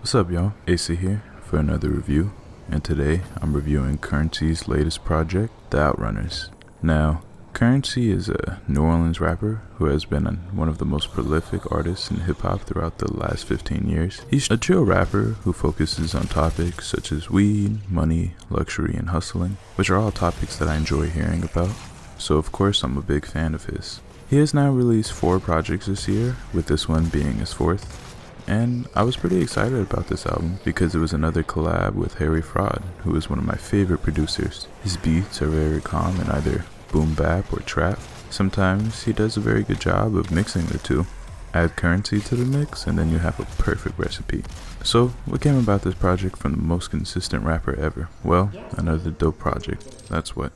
What's up, y'all? AC here for another review, and today I'm reviewing Currency's latest project, The Outrunners. Now, Currency is a New Orleans rapper who has been one of the most prolific artists in hip-hop throughout the last 15 years. He's a chill rapper who focuses on topics such as weed, money, luxury, and hustling, which are all topics that I enjoy hearing about, so of course I'm a big fan of his. He has now released 4 projects this year, with this one being his 4th. And I was pretty excited about this album because it was another collab with Harry Fraud, who is one of my favorite producers. His beats are very calm in either boom bap or trap. Sometimes he does a very good job of mixing the two. Add Currency to the mix and then you have a perfect recipe. So what came about this project from the most consistent rapper ever? Well, another dope project, that's what.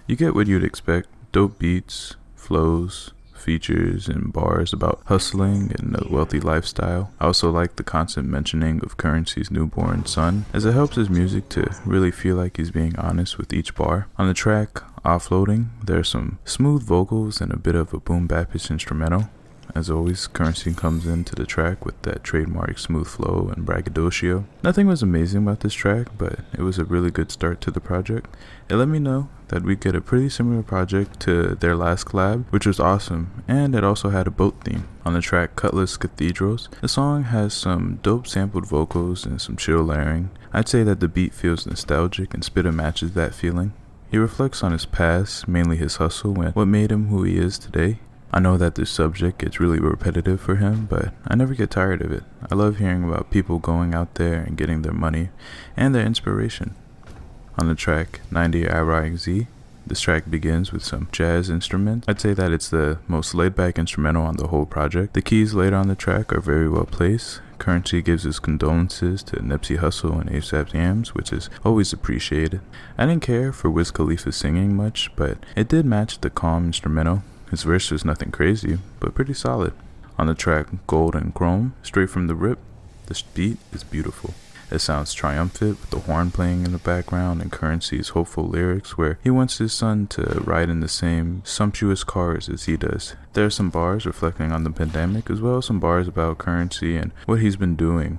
You get what you'd expect: dope beats, flows, features, and bars about hustling and a wealthy lifestyle. I also like the constant mentioning of Currency's newborn son, as it helps his music to really feel like he's being honest with each bar. On the track Offloading, there are some smooth vocals and a bit of a boom bapish instrumental. As always, Currency comes into the track with that trademark smooth flow and braggadocio. Nothing was amazing about this track, but it was a really good start to the project. It let me know that we get a pretty similar project to their last collab, which was awesome, and it also had a boat theme. On the track Cutlass Cathedrals, the song has some dope sampled vocals and some chill layering. I'd say that the beat feels nostalgic and Spitta matches that feeling. He reflects on his past, mainly his hustle and what made him who he is today. I know that this subject gets really repetitive for him, but I never get tired of it. I love hearing about people going out there and getting their money and their inspiration. On the track 90 IRIZ, this track begins with some jazz instruments. I'd say that it's the most laid-back instrumental on the whole project. The keys later on the track are very well placed. Currency gives his condolences to Nipsey Hussle and ASAP Yams, which is always appreciated. I didn't care for Wiz Khalifa singing much, but it did match the calm instrumental. His verse was nothing crazy, but pretty solid. On the track Gold and Chrome, straight from the rip, this beat is beautiful. It sounds triumphant with the horn playing in the background and Currency's hopeful lyrics where he wants his son to ride in the same sumptuous cars as he does. There are some bars reflecting on the pandemic, as well as some bars about Currency and what he's been doing,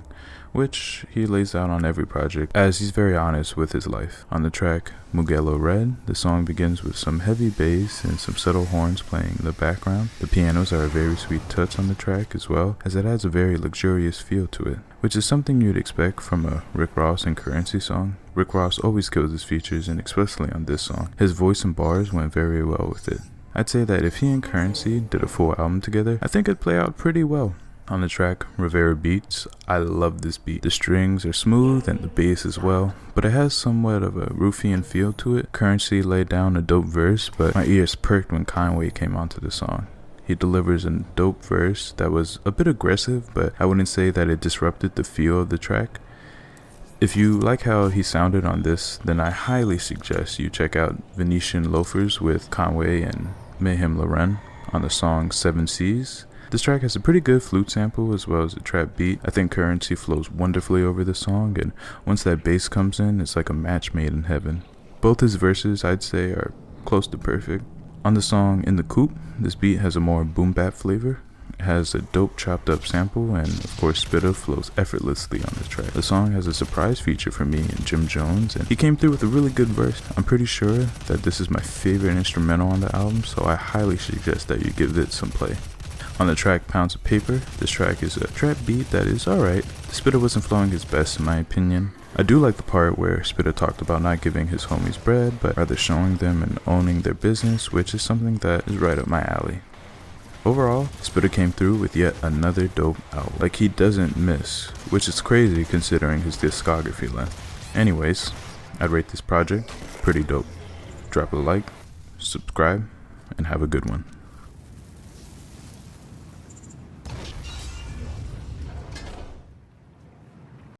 which he lays out on every project, as he's very honest with his life. On the track Mugello Red, the song begins with some heavy bass and some subtle horns playing in the background. The pianos are a very sweet touch on the track as well, as it has a very luxurious feel to it, which is something you'd expect from a Rick Ross and Currency song. Rick Ross always kills his features, and especially on this song. His voice and bars went very well with it. I'd say that if he and Currency did a full album together, I think it'd play out pretty well. On the track Riviera Beats, I love this beat. The strings are smooth and the bass as well, but it has somewhat of a ruffian feel to it. Currency laid down a dope verse, but my ears perked when Conway came onto the song. He delivers a dope verse that was a bit aggressive, but I wouldn't say that it disrupted the feel of the track. If you like how he sounded on this, then I highly suggest you check out Venetian Loafers with Conway and Mayhem Loren on the song 7 Seas. This track has a pretty good flute sample as well as a trap beat. I think Currency flows wonderfully over the song, and once that bass comes in, it's like a match made in heaven. Both his verses, I'd say, are close to perfect. On the song In the Coupe, this beat has a more boom bap flavor. It has a dope chopped up sample, and of course Spitta flows effortlessly on the track. The song has a surprise feature for me in Jim Jones, and he came through with a really good verse. I'm pretty sure that this is my favorite instrumental on the album, so I highly suggest that you give it some play. On the track Pounds of Paper, this track is a trap beat that is alright. Spitta wasn't flowing his best in my opinion. I do like the part where Spitta talked about not giving his homies bread, but rather showing them and owning their business, which is something that is right up my alley. Overall, Spitta came through with yet another dope album. Like, he doesn't miss, which is crazy considering his discography length. Anyways, I'd rate this project pretty dope. Drop a like, subscribe, and have a good one.